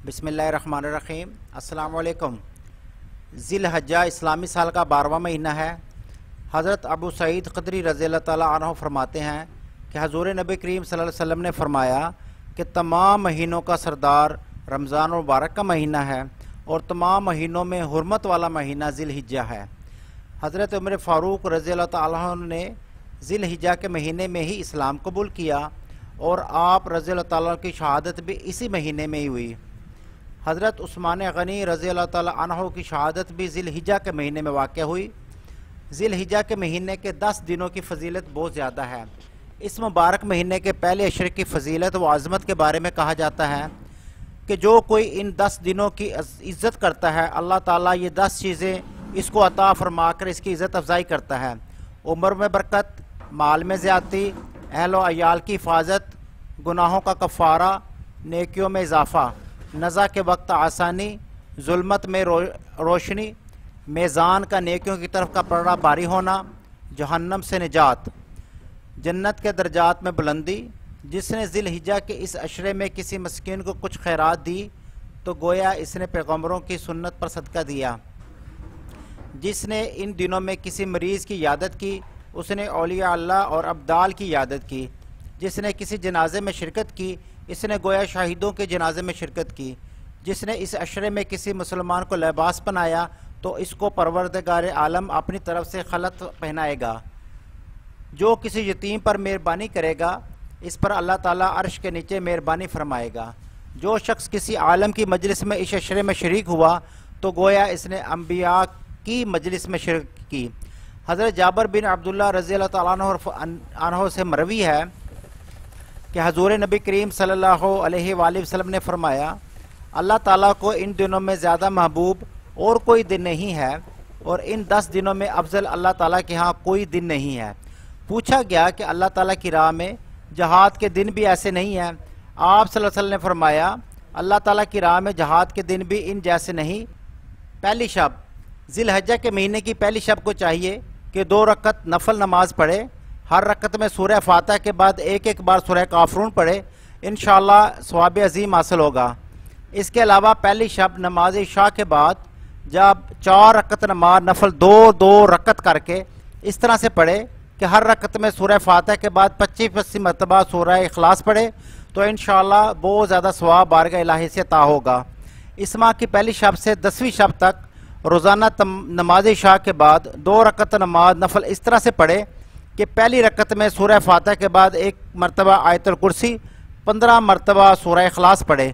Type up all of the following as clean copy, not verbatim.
بسم اللہ الرحمن الرحیم۔ السلام علیکم۔ ذی الحجہ اسلامی سال کا 12واں مہینہ ہے۔ حضرت ابو سعید خدری رضی اللہ تعالیٰ عنہ فرماتے ہیں کہ حضور نبی کریم صلی اللہ علیہ وسلم نے فرمایا کہ تمام مہینوں کا سردار رمضان المبارک کا مہینہ ہے اور تمام مہینوں میں حرمت والا مہینہ ذی الحجہ ہے۔ حضرت عمر فاروق رضی اللہ تعالیٰ عنہ نے ذی الحجہ کے مہینے میں ہی اسلام قبول کیا اور آپ رضی اللہ تعالیٰ عنہ کی شہادت بھی اسی مہینے میں ہی ہوئی۔ حضرت عثمان غنی رضی اللہ تعالیٰ عنہ کی شہادت بھی ذی الحجہ کے مہینے میں واقع ہوئی۔ ذی الحجہ کے مہینے کے 10 دنوں کی فضیلت بہت زیادہ ہے۔ اس مبارک مہینے کے پہلے عشرے کی فضیلت و عظمت کے بارے میں کہا جاتا ہے کہ جو کوئی ان 10 دنوں کی عزت کرتا ہے اللہ تعالیٰ یہ 10 چیزیں اس کو عطا فرما کر اس کی عزت افزائی کرتا ہے۔ عمر میں برکت، مال میں زیادتی، اہل و عیال کی حفاظت، گناہوں کا کفارہ، نیکیوں میں اضافہ، نزع کے وقت آسانی، ظلمت میں روشنی، میزان کا نیکیوں کی طرف کا پلڑا باری ہونا، جہنم سے نجات، جنت کے درجات میں بلندی۔ جس نے ذی الحجہ کے اس عشرے میں کسی مسکین کو کچھ خیرات دی تو گویا اس نے پیغمبروں کی سنت پر صدقہ دیا۔ جس نے ان دنوں میں کسی مریض کی عیادت کی اس نے اولیاء اللہ اور ابدال کی عیادت کی۔ جس نے کسی جنازے میں شرکت کی اس نے گویا شہیدوں کے جنازے میں شرکت کی۔ جس نے اس عشرے میں کسی مسلمان کو لباس پہنایا تو اس کو پروردگار عالم اپنی طرف سے خلعت پہنائے گا۔ جو کسی یتیم پر مہربانی کرے گا اس پر اللہ تعالیٰ عرش کے نیچے مہربانی فرمائے گا۔ جو شخص کسی عالم کی مجلس میں اس عشرے میں شریک ہوا تو گویا اس نے انبیاء کی مجلس میں شرکت کی۔ حضرت جابر بن عبداللہ رضی اللہ تعالیٰ عنہ سے مروی ہے کہ حضور نبی کریم صلی اللہ علیہ وآلہ وسلم نے فرمایا اللہ تعالیٰ کو ان دنوں میں زیادہ محبوب اور کوئی دن نہیں ہے اور ان 10 دنوں میں افضل اللہ تعالیٰ کے ہاں کوئی دن نہیں ہے۔ پوچھا گیا کہ اللہ تعالیٰ کی راہ میں جہاد کے دن بھی ایسے نہیں ہیں؟ آپ صلی اللہ علیہ وسلم نے فرمایا اللہ تعالیٰ کی راہ میں جہاد کے دن بھی ان جیسے نہیں۔ پہلی شب ذی الحجہ کے مہینے کی پہلی شب کو چاہیے کہ 2 رکعت نفل نماز پڑھے۔ ہر رکعت میں سورہ فاتحہ کے بعد ایک بار سورہ کافرون پڑھے، انشاءاللہ ثواب عظیم حاصل ہوگا۔ اس کے علاوہ پہلی شب نماز عشاء کے بعد جب 4 رکعت نماز نفل 2 رکعت کر کے اس طرح سے پڑھے کہ ہر رکعت میں سورہ فاتحہ کے بعد 25 مرتبہ سورہ اخلاص پڑھے تو انشاءاللہ بہت زیادہ ثواب بارگاہ الہی سے عطا ہوگا۔ اس ماہ کی پہلی شب سے 10ویں شب تک روزانہ نماز عشاء کے بعد 2 رکعت نماز نفل اس طرح سے پڑھے کہ پہلی رکعت میں سورہ فاتحہ کے بعد 1 مرتبہ آیت الکرسی، 15 مرتبہ سورہ اخلاص پڑھے۔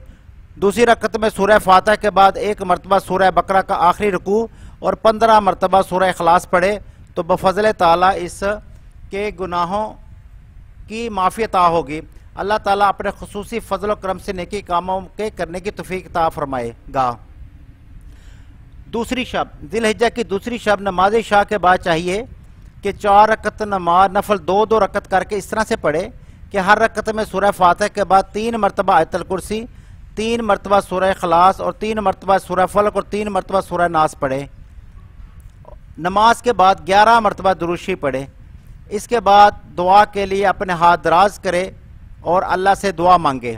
دوسری رکعت میں سورہ فاتحہ کے بعد 1 مرتبہ سورہ بقرہ کا آخری رکوع اور 15 مرتبہ سورہ اخلاص پڑھے تو بفضل تعالیٰ اس کے گناہوں کی معافی عطا ہوگی۔ اللہ تعالیٰ اپنے خصوصی فضل و کرم سے نیکی کاموں کے کرنے کی توفیق عطا فرمائے گا۔ دوسری شب ذی الحجہ کی دوسری شب نماز عشاء کے بعد چاہیے کہ 4 رکعت نماز نفل 2 رکعت کر کے اس طرح سے پڑھے کہ ہر رکعت میں سورہ فاتحہ کے بعد 3 مرتبہ آیت الکرسی، 3 مرتبہ سورہ اخلاص اور 3 مرتبہ سورہ فلق اور 3 مرتبہ سورہ ناس پڑھے۔ نماز کے بعد 11 مرتبہ درود شریف پڑھے۔ اس کے بعد دعا کے لیے اپنے ہاتھ دراز کرے اور اللہ سے دعا مانگے۔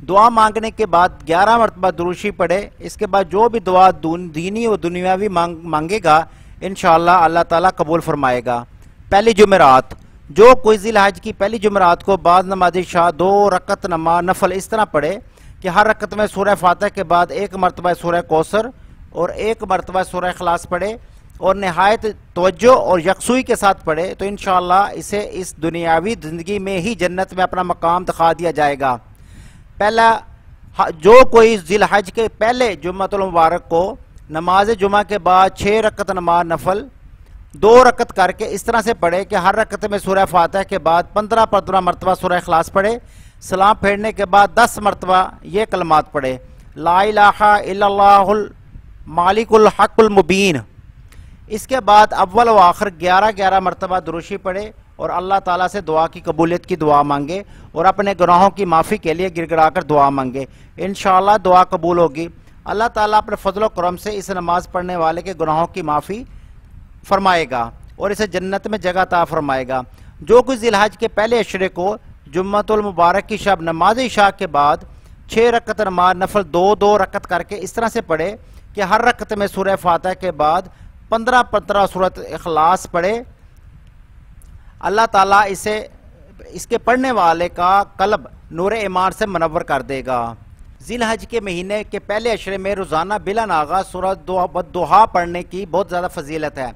دعا مانگنے کے بعد 11 مرتبہ درود شریف پڑھے۔ اس کے بعد جو بھی دعا دینی و دنیاوی مانگے گا انشاءاللہ اللہ تعالیٰ قبول فرمائے گا۔ پہلی جمعرات جو کوئی ذی الحجہ کی پہلی جمعرات کو بعد نماز عشاء 2 رکعت نماز نفل اس طرح پڑھے کہ ہر رکعت میں سورہ فاتحہ کے بعد 1 مرتبہ سورہ کوثر اور 1 مرتبہ سورہ اخلاص پڑھے اور نہایت توجہ اور یکسوئی کے ساتھ پڑھے تو انشاءاللہ اسے اس دنیاوی زندگی میں ہی جنت میں اپنا مقام دکھا دیا جائے گا۔ پہلا جو کوئی ذی الحجہ کے پہلے جمعۃ المبارک کو نماز جمعہ کے بعد 6 رکعت نماز نفل 2 رکعت کر کے اس طرح سے پڑھے کہ ہر رکعت میں سورہ فاتحہ کے بعد 15 مرتبہ سورہ اخلاص پڑھے۔ سلام پھیرنے کے بعد 10 مرتبہ یہ کلمات پڑھے، لا الہ الا اللہ المالک الحق المبین۔ اس کے بعد اول و آخر 11 مرتبہ درود شریف پڑھے اور اللہ تعالیٰ سے دعا کی قبولیت کی دعا مانگے اور اپنے گناہوں کی معافی کے لیے گر گڑا کر دعا مانگے، انشاءاللہ دعا قبول ہوگی۔ اللہ تعالیٰ اپنے فضل و کرم سے اس نماز پڑھنے والے کے گناہوں کی معافی فرمائے گا اور اسے جنت میں جگہ عطا فرمائے گا۔ جو کوئی ذی الحجہ کے پہلے عشرے کو جمعۃ المبارک کی شب نماز عشاء کے بعد 6 رکعت نماز نفل 2 رکعت کر کے اس طرح سے پڑھے کہ ہر رکعت میں سورہ فاتحہ کے بعد 15 سورۃ اخلاص پڑھے، اللہ تعالیٰ اس کے پڑھنے والے کا قلب نور ایمان سے منور کر دے گا۔ ذی الحج کے مہینے کے پہلے عشرے میں روزانہ بلا ناغہ سورۃ والضحیٰ پڑھنے کی بہت زیادہ فضیلت ہے۔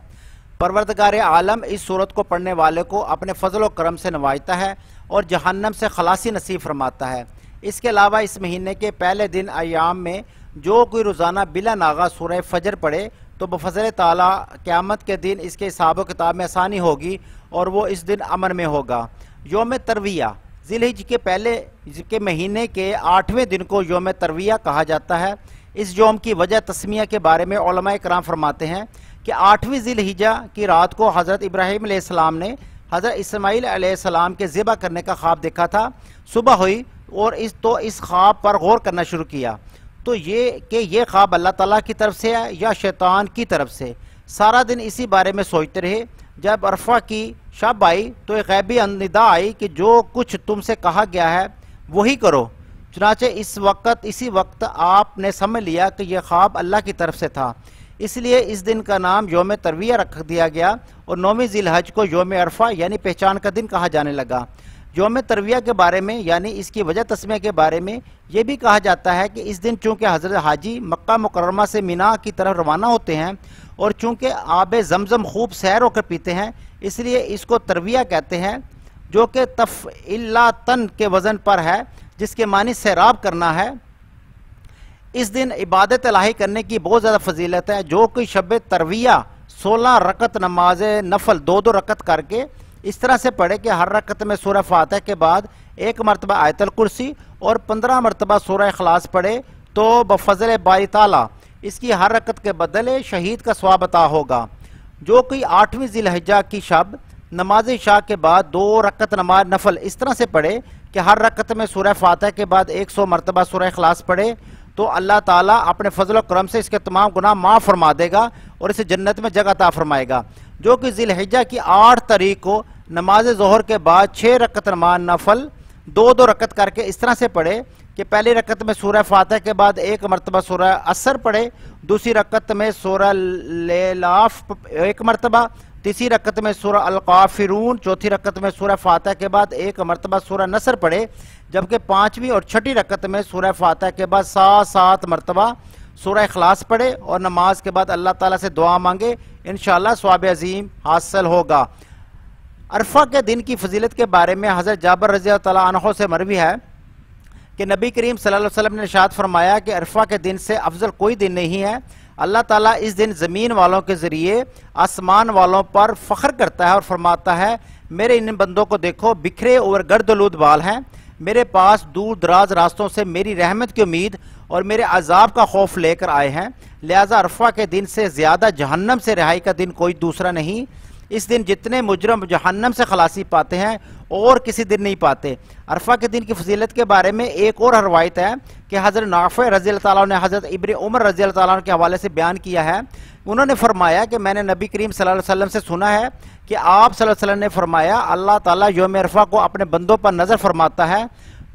پروردگار عالم اس سورت کو پڑھنے والے کو اپنے فضل و کرم سے نوازتا ہے اور جہنم سے خلاصی نصیب فرماتا ہے۔ اس کے علاوہ اس مہینے کے پہلے دن ایام میں جو کوئی روزانہ بلا ناغہ سورہ فجر پڑھے تو بفضل تعالیٰ قیامت کے دن اس کے حساب و کتاب میں آسانی ہوگی اور وہ اس دن امن میں ہوگا۔ یوم ترویہ، ذی الحج کے پہلے کے مہینے کے 8ویں دن کو یوم ترویہ کہا جاتا ہے۔ اس یوم کی وجہ تسمیہ کے بارے میں علماء کرام فرماتے ہیں کہ 8ویں ذی الحجہ کی رات کو حضرت ابراہیم علیہ السلام نے حضرت اسماعیل علیہ السلام کے ذبح کرنے کا خواب دیکھا تھا۔ صبح ہوئی اور اس خواب پر غور کرنا شروع کیا تو یہ خواب اللہ تعالیٰ کی طرف سے ہے یا شیطان کی طرف سے۔ سارا دن اسی بارے میں سوچتے رہے۔ جب عرفہ کی شب آئی تو ایک غیبی ندا آئی کہ جو کچھ تم سے کہا گیا ہے وہی کرو۔ چنانچہ اسی وقت آپ نے سمجھ لیا کہ یہ خواب اللہ کی طرف سے تھا، اس لیے اس دن کا نام یوم ترویہ رکھ دیا گیا اور 9ویں ذی الحج کو یوم عرفہ یعنی پہچان کا دن کہا جانے لگا۔ یوم ترویہ کے بارے میں یعنی اس کی وجہ تسمیہ کے بارے میں یہ بھی کہا جاتا ہے کہ اس دن چونکہ حضرت حاجی مکہ مکرمہ سے مینا کی طرف روانہ ہوتے ہیں اور چونکہ آب زمزم خوب سیر ہو کر پیتے ہیں اس لیے اس کو ترویہ کہتے ہیں، جو کہ تفعیلاتن کے وزن پر ہے، جس کے معنی سیراب کرنا ہے۔ اس دن عبادت الہی کرنے کی بہت زیادہ فضیلت ہے۔ جو کوئی شب ترویہ 16 رکعت نماز نفل 2 رکعت کر کے اس طرح سے پڑھے کہ ہر رکعت میں سورہ فاتحہ کے بعد 1 مرتبہ آیت الکرسی اور 15 مرتبہ سورہ اخلاص پڑھے تو بفضل باری تعالیٰ اس کی ہر رکعت کے بدلے شہید کا ثواب عطا ہوگا۔ جو کوئی 8ویں ذی الحجہ کی شب نماز عشاء کے بعد 2 رکعت نماز نفل اس طرح سے پڑھے کہ ہر رکعت میں سورہ فاتحہ کے بعد 100 مرتبہ سورہ اخلاص پڑھے تو اللہ تعالیٰ اپنے فضل و کرم سے اس کے تمام گناہ معاف فرما دے گا اور اسے جنت میں جگہ عطا فرمائے گا۔ جو کہ ذی الحجہ کی 8 تاریخ کو نماز ظہر کے بعد 6 رکعت نماز نفل 2 رکعت کر کے اس طرح سے پڑھے کہ پہلی رکعت میں سورہ فاتحہ کے بعد 1 مرتبہ سورہ عصر پڑھے، دوسری رکعت میں سورہ لیلاف 1 مرتبہ، تیسری رکعت میں سورہ القافرون، چوتھی رکعت میں سورہ فاتحہ کے بعد 1 مرتبہ سورہ نصر پڑھے، جبکہ 5ویں اور 6ٹھی رکعت میں سورہ فاتحہ کے بعد 7 مرتبہ سورہ اخلاص پڑھے اور نماز کے بعد اللہ تعالیٰ سے دعا مانگے، انشاءاللہ ثواب عظیم حاصل ہوگا۔ عرفہ کے دن کی فضیلت کے بارے میں حضرت جابر رضی اللہ تعالیٰ عنہ سے مروی ہے کہ نبی کریم صلی اللہ علیہ وسلم نے ارشاد فرمایا کہ عرفہ کے دن سے افضل کوئی دن نہیں ہے۔ اللہ تعالیٰ اس دن زمین والوں کے ذریعے آسمان والوں پر فخر کرتا ہے اور فرماتا ہے میرے ان بندوں کو دیکھو، بکھرے اور گردآلود بال ہیں، میرے پاس دور دراز راستوں سے میری رحمت کی امید اور میرے عذاب کا خوف لے کر آئے ہیں، لہذا عرفہ کے دن سے زیادہ جہنم سے رہائی کا دن کوئی دوسرا نہیں۔ اس دن جتنے مجرم جہنم سے خلاصی پاتے ہیں اور کسی دن نہیں پاتے۔ عرفہ کے دن کی فضیلت کے بارے میں ایک اور روایت ہے کہ حضرت نافع رضی اللہ تعالیٰ نے حضرت ابن عمر رضی اللہ تعالیٰ کے حوالے سے بیان کیا ہے، انہوں نے فرمایا کہ میں نے نبی کریم صلی اللہ علیہ وسلم سے سنا ہے کہ آپ صلی اللہ علیہ وسلم نے فرمایا اللہ تعالیٰ یوم عرفہ کو اپنے بندوں پر نظر فرماتا ہے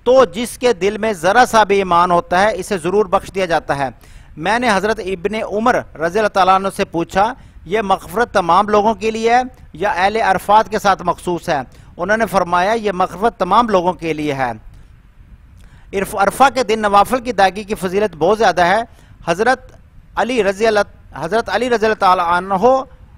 تو جس کے دل میں ذرا سا بھی ایمان ہوتا ہے اسے ضرور بخش دیا جاتا ہے۔ میں نے حضرت ابن عمر رضی اللہ تعالیٰ عنہ سے پوچھا یہ مغفرت تمام لوگوں کے لیے ہے یا اہل عرفات کے ساتھ مخصوص ہے؟ انہوں نے فرمایا یہ مغفرت تمام لوگوں کے لیے ہے۔ عرفہ کے دن نوافل کی ادائیگی کی فضیلت بہت زیادہ ہے۔ حضرت علی رضی اللہ تعالیٰ عنہ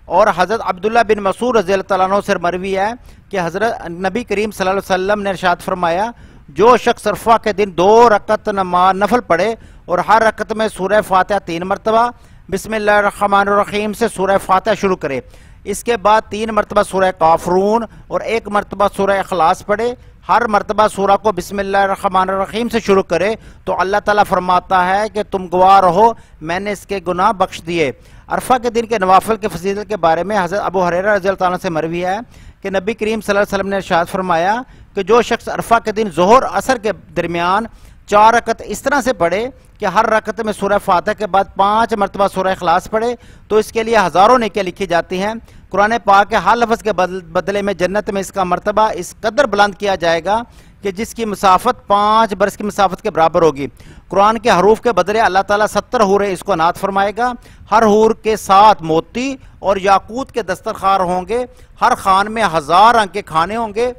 اور حضرت عبداللہ بن مسعود رضی اللہ تعالیٰ عنہ سے مروی ہے کہ حضرت نبی کریم صلی اللہ علیہ وسلم نے ارشاد فرمایا جو شخص عرفہ کے دن 2 رکعت نماز نفل پڑھے اور ہر رکعت میں سورہ فاتحہ 3 مرتبہ بسم اللہ الرحمن الرحیم سے سورہ فاتحہ شروع کرے، اس کے بعد 3 مرتبہ سورہ کافرون اور 1 مرتبہ سورہ اخلاص پڑھے، ہر مرتبہ سورہ کو بسم اللہ الرحمن الرحیم سے شروع کرے تو اللہ تعالیٰ فرماتا ہے کہ تم گواہ رہو میں نے اس کے گناہ بخش دیے۔ عرفہ کے دن کے نوافل کے فضیلت کے بارے میں حضرت ابو ہریرہ رضی اللہ عنہ سے مروی ہے کہ نبی کریم صلی اللہ علیہ وسلم نے ارشاد فرمایا کہ جو شخص عرفہ کے دن ظہر عصر کے درمیان 4 رکعت اس طرح سے پڑھے کہ ہر رکعت میں سورہ فاتحہ کے بعد 5 مرتبہ سورہ اخلاص پڑھے تو اس کے لیے ہزاروں نیکیاں لکھی جاتی ہیں۔ قرآن پاک کے ہر لفظ کے بدلے میں جنت میں اس کا مرتبہ اس قدر بلند کیا جائے گا کہ جس کی مسافت 5 برس کی مسافت کے برابر ہوگی۔ قرآن کے حروف کے بدلے اللہ تعالیٰ 70 حوریں اس کو عنایت فرمائے گا۔ ہر حور کے ساتھ موتی اور یاقوت کے دسترخوان ہوں گے۔ ہر خان میں 1000 رنگ کے کھانے ہوں گے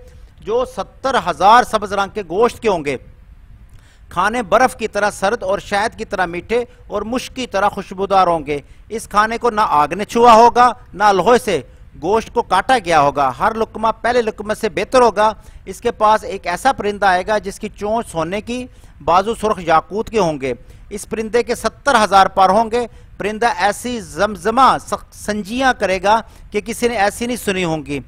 جو 70,000 سبز رنگ کے گوشت کے ہوں گے۔ کھانے برف کی طرح سرد اور شہد کی طرح میٹھے اور مشک کی طرح خوشبودار ہوں گے۔ اس کھانے کو نہ آگ نے چھوا ہوگا نہ لوہے سے گوشت کو کاٹا گیا ہوگا۔ ہر لقمہ پہلے لقمہ سے بہتر ہوگا۔ اس کے پاس ایک ایسا پرندہ آئے گا جس کی چونچ سونے کی، بازو سرخ یاقوت کے ہوں گے۔ اس پرندے کے 70,000 پر ہوں گے۔ پرندہ ایسی زمزمہ سنجیاں کرے گا کہ کسی نے ایسی نہیں سنی ہوں گی۔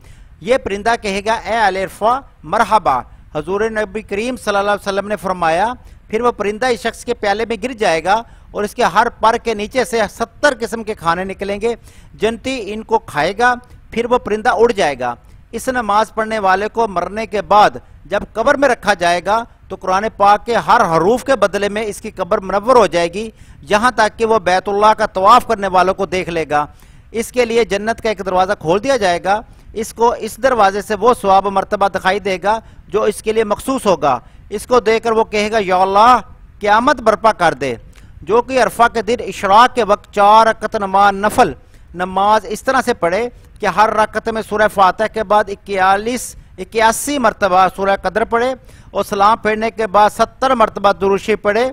یہ پرندہ کہے گا اے الرفا مرحبا۔ حضور نبی کریم صلی اللہ علیہ وسلم نے فرمایا پھر وہ پرندہ اس شخص کے پیالے میں گر جائے گا اور اس کے ہر پر کے نیچے سے 70 قسم کے کھانے نکلیں گے۔ جنتی ان کو کھائے گا، پھر وہ پرندہ اڑ جائے گا۔ اس نماز پڑھنے والے کو مرنے کے بعد جب قبر میں رکھا جائے گا تو قرآن پاک کے ہر حروف کے بدلے میں اس کی قبر منور ہو جائے گی، یہاں تک کہ وہ بیت اللہ کا طواف کرنے والوں کو دیکھ لے گا۔ اس کے لیے جنت کا ایک دروازہ کھول دیا جائے گا، اس کو اس دروازے سے وہ ثواب و مرتبہ دکھائی دے گا جو اس کے لیے مخصوص ہوگا۔ اس کو دیکھ کر وہ کہے گا یا اللہ قیامت برپا کر دے۔ جو کہ عرفہ کے دن اشراق کے وقت 4 رکعت نماز نفل نماز اس طرح سے پڑھے کہ ہر رکعت میں سورہ فاتحہ کے بعد 81 مرتبہ سورہ قدر پڑھے اور سلام پھیرنے کے بعد 70 مرتبہ درود شریف پڑھے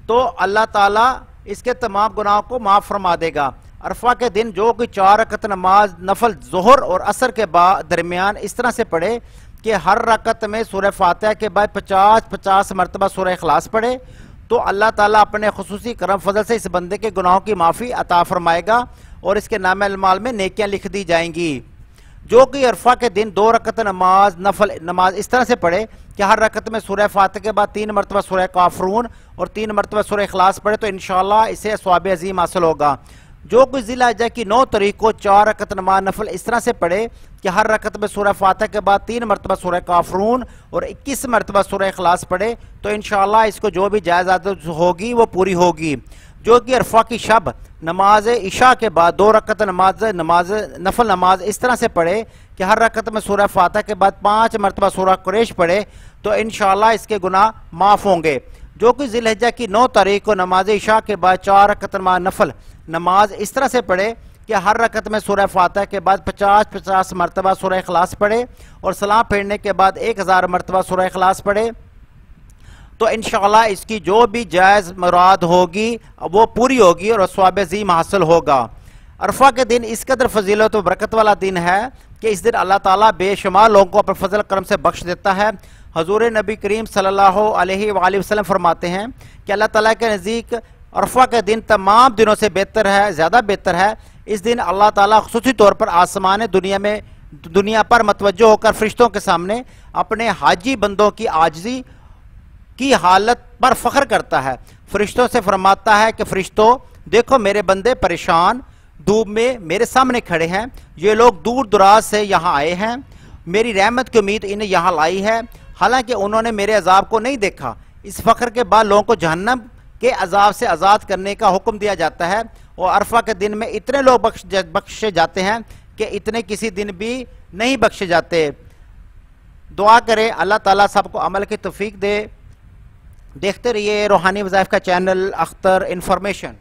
تو اللہ تعالیٰ اس کے تمام گناہوں کو معاف فرما دے گا۔ عرفہ کے دن جو کہ 4 رکعت نماز نفل ظہر اور عصر کے درمیان اس طرح سے پڑھے کہ ہر رکعت میں سورہ فاتحہ کے بعد 50 مرتبہ سورہ اخلاص پڑھے تو اللہ تعالیٰ اپنے خصوصی کرم فضل سے اس بندے کے گناہوں کی معافی عطا فرمائے گا اور اس کے نام المال میں نیکیاں لکھ دی جائیں گی۔ جو کہ عرفہ کے دن 2 رکعت نماز نفل نماز اس طرح سے پڑھے کہ ہر رکعت میں سورہ فاتحہ کے بعد 3 مرتبہ سورہ کافرون اور 3 مرتبہ سورہ اخلاص پڑھے تو انشاءاللہ اسے ثواب عظیم حاصل ہوگا۔ جو کوئی ذی الحجہ کی 9 تاریخ کو 4 رکعت نماز نفل اس طرح سے پڑھے کہ ہر رکعت میں سورہ فاتحہ کے بعد 3 مرتبہ سورہ کافرون اور 21 مرتبہ سورہ اخلاص پڑھے تو انشاءاللہ اس کو جو بھی جائزہ ہوگی وہ پوری ہوگی۔ جو کہ عرفہ کی شب نماز عشاء کے بعد 2 رکعت نماز نفل نماز اس طرح سے پڑھے کہ ہر رکعت میں سورہ فاتحہ کے بعد 5 مرتبہ سورہ قریش پڑھے تو انشاءاللہ اس کے گناہ معاف ہوں گے۔ جو کہ ذی الحجہ کی 9 تاریخ کو نماز عشاء کے بعد 4 رکعت نماز نفل نماز اس طرح سے پڑھے کہ ہر رکعت میں سورہ فاتحہ کے بعد 50 مرتبہ سورہ اخلاص پڑھے اور سلام پھیرنے کے بعد 1000 مرتبہ سورہ اخلاص پڑھے تو انشاءاللہ اس کی جو بھی جائز مراد ہوگی وہ پوری ہوگی اور ثواب عظیم حاصل ہوگا۔ عرفہ کے دن اس قدر فضیلت و برکت والا دن ہے کہ اس دن اللہ تعالیٰ بے شمار لوگوں کو اپنے فضل کرم سے بخش دیتا ہے۔ حضور نبی کریم صلی اللہ علیہ وآلہ وسلم فرماتے ہیں کہ اللہ تعالیٰ کے نزدیک عرفہ کے دن تمام دنوں سے بہتر ہے، زیادہ بہتر ہے۔ اس دن اللہ تعالیٰ خصوصی طور پر آسمان دنیا پر متوجہ ہو کر فرشتوں کے سامنے اپنے حاجی بندوں کی عاجزی کی حالت پر فخر کرتا ہے۔ فرشتوں سے فرماتا ہے کہ فرشتوں دیکھو میرے بندے پریشان دھوپ میں میرے سامنے کھڑے ہیں، یہ لوگ دور دراز سے یہاں آئے ہیں، میری رحمت کی امید انہیں یہاں لائی ہے، حالانکہ انہوں نے میرے عذاب کو نہیں دیکھا۔ اس فخر کے بعد لوگوں کو جہنم کے عذاب سے آزاد کرنے کا حکم دیا جاتا ہے اور عرفہ کے دن میں اتنے لوگ بخشے جاتے ہیں کہ اتنے کسی دن بھی نہیں بخشے جاتے۔ دعا کریں اللہ تعالیٰ سب کو عمل کی توفیق دے۔ دیکھتے رہیے روحانی وظائف کا چینل اختر انفارمیشن۔